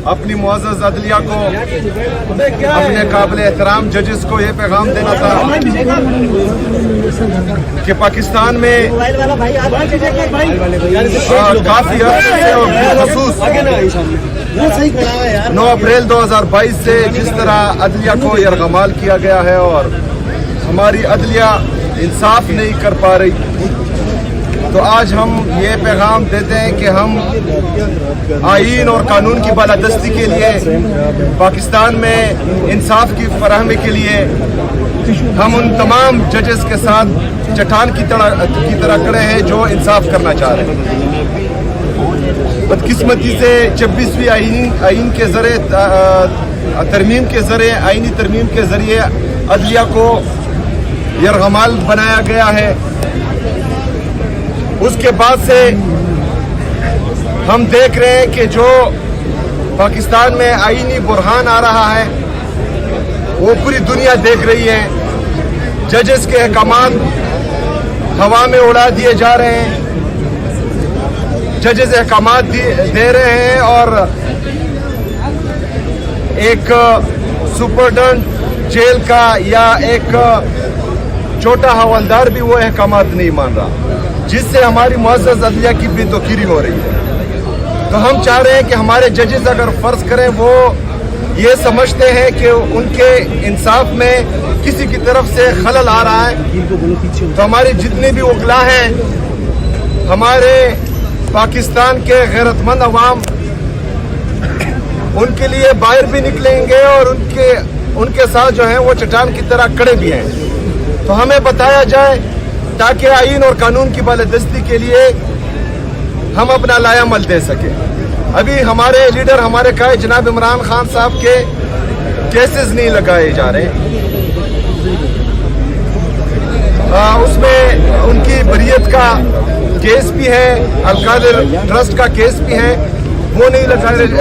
अपनी मुअज़्ज़ज़ अदलिया को, अपने काबिल एहतराम जजेस को ये पैगाम देना था कि पाकिस्तान में काफ़ी अर्से से और बिलखसूस 9 अप्रैल 2022 से जिस तरह अदलिया को यरगमाल किया गया है और हमारी अदलिया इंसाफ नहीं कर पा रही, तो आज हम ये पैगाम देते हैं कि हम आईन और कानून की बालादस्ती के लिए, पाकिस्तान में इंसाफ की फराहमी के लिए हम उन तमाम जजेस के साथ चट्टान की तरह खड़े हैं जो इंसाफ करना चाह रहे हैं। बदकिस्मती से 26वीं आईन के ज़रिए तरमीम के ज़रिए आईनी तरमीम के ज़रिए अदलिया को यरगमाल बनाया गया है। उसके बाद से हम देख रहे हैं कि जो पाकिस्तान में आईनी बुरहान आ रहा है वो पूरी दुनिया देख रही है। जजेस के अहकामात हवा में उड़ा दिए जा रहे हैं, जजेस अहकामात दे रहे हैं और एक सुपरडेंट जेल का या एक छोटा हवलदार भी वो अहकामात नहीं मान रहा, जिससे हमारी मुअज़्ज़ज़ अदलिया की बेतौकीरी हो रही है। तो हम चाह रहे हैं कि हमारे जजेस अगर फ़र्ज़ करें वो ये समझते हैं कि उनके इंसाफ में किसी की तरफ से खलल आ रहा है, तो हमारे जितने भी वकला हैं, हमारे पाकिस्तान के गैरतमंद अवाम उनके लिए बाहर भी निकलेंगे और उनके साथ जो है वो चट्टान की तरह खड़े भी हैं। तो हमें बताया जाए ताकि आईन और कानून की बालादस्ती के लिए हम अपना लायामल दे सके। अभी हमारे लीडर, हमारे कायद जनाब इमरान खान साहब के केसेस नहीं लगाए जा रहे, उसमें उनकी बरियत का केस भी है, अल-कादिर ट्रस्ट का केस भी है, वो नहीं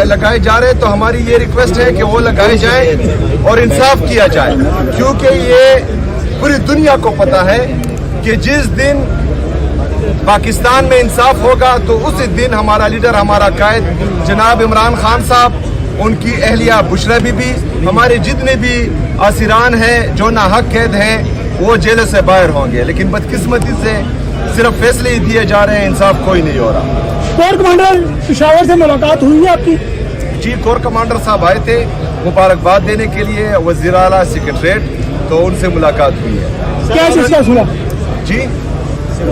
लगाए जा रहे। तो हमारी ये रिक्वेस्ट है कि वो लगाए जाएं और इंसाफ किया जाए, क्योंकि ये पूरी दुनिया को पता है कि जिस दिन पाकिस्तान में इंसाफ होगा तो उसी दिन हमारा लीडर, हमारा कायद जनाब इमरान खान साहब, उनकी अहलिया बुशरा बीबी, हमारे जितने भी आसिरान हैं जो नाहक कैद हैं वो जेल से बाहर होंगे। लेकिन बदकिस्मती से सिर्फ फैसले ही दिए जा रहे हैं, इंसाफ कोई नहीं हो रहा। कोर कमांडर पेशावर से मुलाकात हुई है आपकी? जी, कोर कमांडर साहब आए थे मुबारकबाद देने के लिए, वज़ीर आला सेक्रेटरीट, तो उनसे मुलाकात हुई है। क्या डिस्कस हुआ? जी,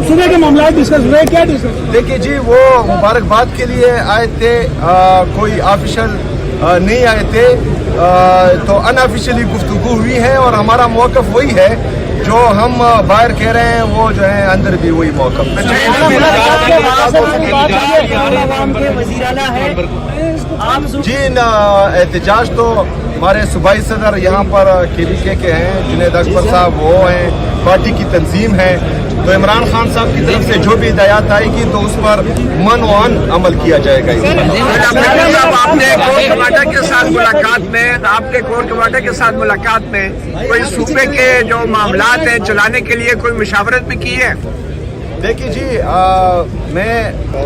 सुबह के मामला डिस्कस हुए, क्या डिस्कस? देखिए जी, वो मुबारकबाद के लिए आए थे, कोई ऑफिशियल नहीं आए थे, तो अनऑफिशियली गुफ्तगू हुई है और हमारा मौक़िफ़ वही है जो हम बाहर कह रहे हैं, वो जो है अंदर भी वही मौक़िफ़। जी, एहतजाज तो हमारे सूबाई सदर यहाँ पर KVK के हैं, जुनैद अकबर साहब वो हैं, पार्टी की तंजीम है, तो इमरान खान साहब की तरफ से जो भी हिदायत आएगी तो उस पर मन अमल किया जाएगा। आपने कोर कमांडर के साथ मुलाकात में कोई सूबे के जो मामलात हैं चलाने के लिए कोई मुशावरत भी की है? देखिए जी, मैं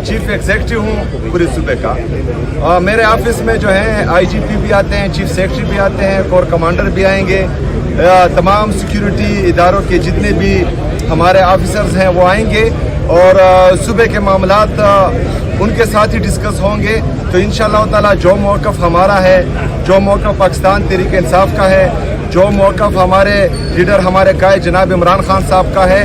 चीफ एग्जीक्यूटिव हूँ पूरे सूबे का, मेरे ऑफिस में जो है IGP भी आते हैं, चीफ सेक्रेटरी भी आते हैं, कोर कमांडर भी आएंगे, तमाम सिक्योरिटी इदारों के जितने भी हमारे ऑफिसर्स हैं वो आएंगे और सूबे के मामलात उनके साथ ही डिस्कस होंगे। तो इंशाअल्लाह ताला जो मौक़िफ़ हमारा है, जो मौक़िफ़ पाकिस्तान तहरीक इंसाफ का है, जो मौक़िफ़ हमारे लीडर, हमारे कायद जनाब इमरान खान साहब का है,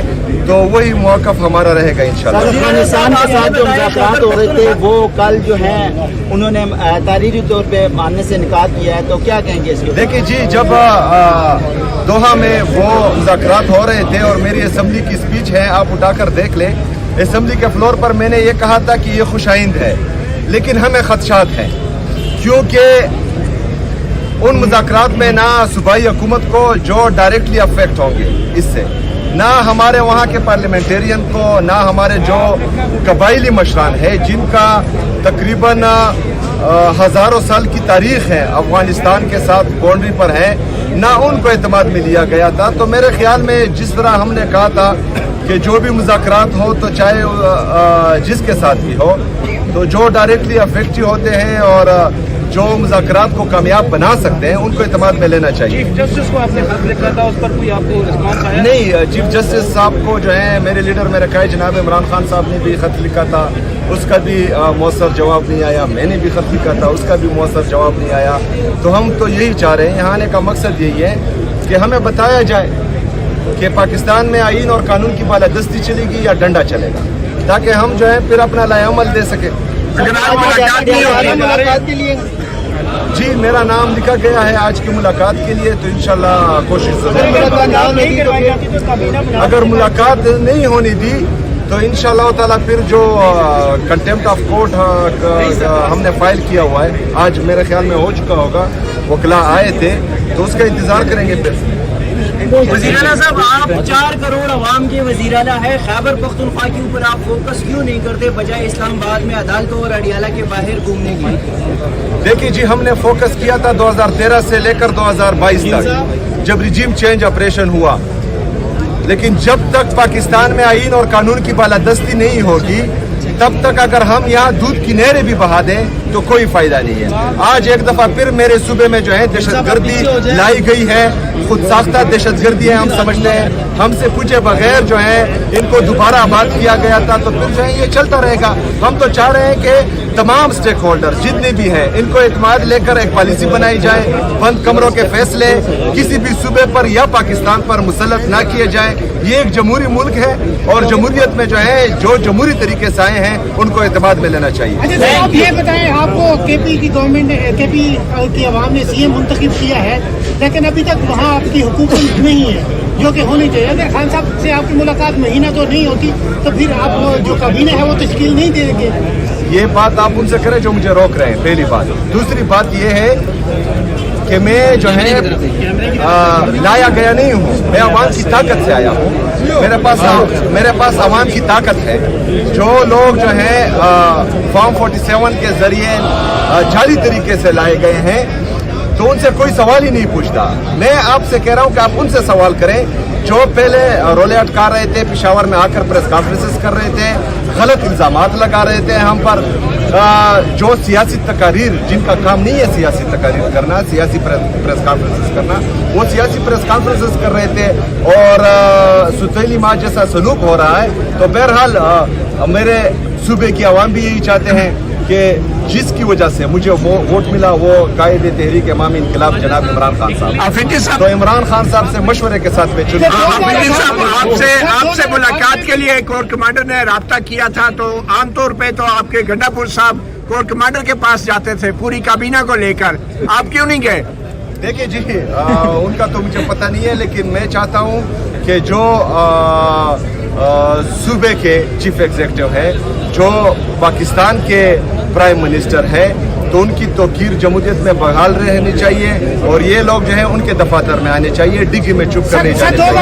तो वही मौक़िफ़ हमारा रहेगा इंशाअल्लाह। अफगानिस्तान के साथ जो मुज़ाकरात हो रहे थे वो कल जो है उन्होंने तारीरी तौर पे मानने से इनकार किया है, तो क्या कहेंगे इसके? देखिए जी, जब दोहा में वो मुज़ाकरात हो रहे थे और मेरी असम्बली की स्पीच है, आप उठाकर देख लें, असम्बली के फ्लोर पर मैंने ये कहा था कि ये खुशाइंद है, लेकिन हमें खदशात हैं, क्योंकि उन मुज़ाकरात में ना सूबाई हुकूमत को जो डायरेक्टली अफेक्ट होंगे इससे, ना हमारे वहाँ के पार्लियामेंटेरियन को, ना हमारे जो कबाइली मशरान है जिनका तकरीबन हज़ारों साल की तारीख़ है, अफ़गानिस्तान के साथ बाउंड्री पर है, ना उनको एतमाद में लिया गया था। तो मेरे ख्याल में जिस तरह हमने कहा था कि जो भी मुज़ाकरात हो तो चाहे जिसके साथ भी हो, तो जो डायरेक्टली अफेक्टिव होते हैं और जो मुज़ाकरात को कामयाब बना सकते हैं उनको एतमाद में लेना चाहिए। चीफ जस्टिस को आपने खत लिखा था, उस पर कोई आपको रिस्पॉन्स आया? नहीं, चीफ जस्टिस साहब को जो है मेरे लीडर में रखा है, जनाब इमरान खान साहब ने भी खत लिखा था, उसका भी मौसर जवाब नहीं आया। मैंने भी खत लिखा था, उसका भी मौसर जवाब नहीं आया। तो हम तो यही चाह रहे हैं, यहाँ आने का मकसद यही है कि हमें बताया जाए कि पाकिस्तान में आईन और कानून की बालादस्ती चलेगी या डंडा चलेगा, ताकि हम जो है फिर अपना लाएअमल दे सकें। मुलाकात के लिए जी, मेरा नाम लिखा गया है आज की मुलाकात के लिए, तो इंशाल्लाह कोशिश जरूर। अगर मुलाकात नहीं होने दी तो इंशाल्लाह ताला फिर जो कंटेम्प्ट ऑफ कोर्ट हमने फाइल किया हुआ है, आज मेरे ख्याल में हो चुका होगा, वकला आए थे, तो उसका इंतजार करेंगे फिर। वज़ीर-ए-आला साहब, आप 4 करोड़ अवाम के वज़ीर-ए-आला है, खैबर पख्तूनख्वा के ऊपर आप फोकस क्यों नहीं करते बजाय इस्लामाबाद में अदालतों और अडियाला के बाहर घूमने की? देखिए जी, हमने फोकस किया था 2013 से लेकर 2022 तक, जब रिजीम चेंज ऑपरेशन हुआ, लेकिन जब तक पाकिस्तान में आईन और कानून की बालादस्ती नहीं होगी तब तक अगर हम यहाँ दूध की नहरें भी बहा दें तो कोई फायदा नहीं है। आज एक दफा फिर मेरे सूबे में जो है दहशतगर्दी लाई गई है, खुद साख्ता दहशतगर्दी है, हम समझते हैं, हमसे पूछे बगैर जो है इनको दोबारा आबाद किया गया था, तो फिर जो है ये चलता रहेगा। हम तो चाह रहे हैं कि तमाम स्टेक होल्डर जितने भी हैं इनको एतमाद लेकर एक पॉलिसी बनाई जाए, बंद कमरों के फैसले किसी भी सूबे पर या पाकिस्तान पर मुसल्लत ना किए जाए। ये एक जमहूरी मुल्क है और जमहूरियत में जो है जो जमहूरी तरीके से आए हैं उनको एतमाद में लेना चाहिए। अच्छा साहब, ये बताएं, आपको केपी की गवर्नमेंट ने, केपी की आवाम ने सीएम मुंतखब किया है, लेकिन अभी तक वहाँ आपकी हुकूमत नहीं है जो कि होनी चाहिए। अगर खान साहब से आपकी मुलाकात महीना तो नहीं होती तो फिर आप जो काबीना है वो तश्कील नहीं देंगे। ये बात आप उनसे करें जो मुझे रोक रहे हैं, पहली बात। दूसरी बात ये है कि मैं जो है लाया गया नहीं हूँ, मैं अवाम की ताकत से आया हूँ। मेरे पास अवाम की ताकत है। जो लोग जो है फॉर्म 47 के जरिए जाली तरीके से लाए गए हैं तो उनसे कोई सवाल ही नहीं पूछता। मैं आपसे कह रहा हूँ कि आप उनसे सवाल करें जो पहले रोले अटका रहे थे, पेशावर में आकर प्रेस कॉन्फ्रेंसेस कर रहे थे, गलत इल्जामात लगा रहे थे हम पर, जो सियासी तकारीर, जिनका काम नहीं है सियासी तकारीर करना, सियासी प्रेस कॉन्फ्रेंसेस करना, वो सियासी प्रेस कॉन्फ्रेंसेस कर रहे थे और सुतैली माँ जैसा सलूक हो रहा है। तो बहरहाल मेरे सूबे की आवाम भी यही चाहते हैं कि जिसकी वजह से मुझे वो वोट मिला वो कायदे तहरीक इमामी इनकलाब जनाब इमरान खान साहब, तो इमरान खान साहब से मशवरे के साथ में चुना। आपसे मुलाकात के लिए कोर कमांडर ने राब्ता किया था, तो आमतौर पे तो आपके गंडापुर साहब कोर कमांडर के पास जाते थे पूरी काबीना को लेकर, आप क्यों नहीं गए? देखिए जी, उनका तो मुझे पता नहीं है, लेकिन मैं चाहता हूँ कि जो सूबे के चीफ एग्जीक्यूटिव है, जो पाकिस्तान के प्राइम मिनिस्टर है, तो उनकी तौकीर जमहूरियत में बहाल रहनी चाहिए और ये लोग जो है उनके दफातर में आने चाहिए, डिग्गी में चुप कर नहीं जाने चाहिए।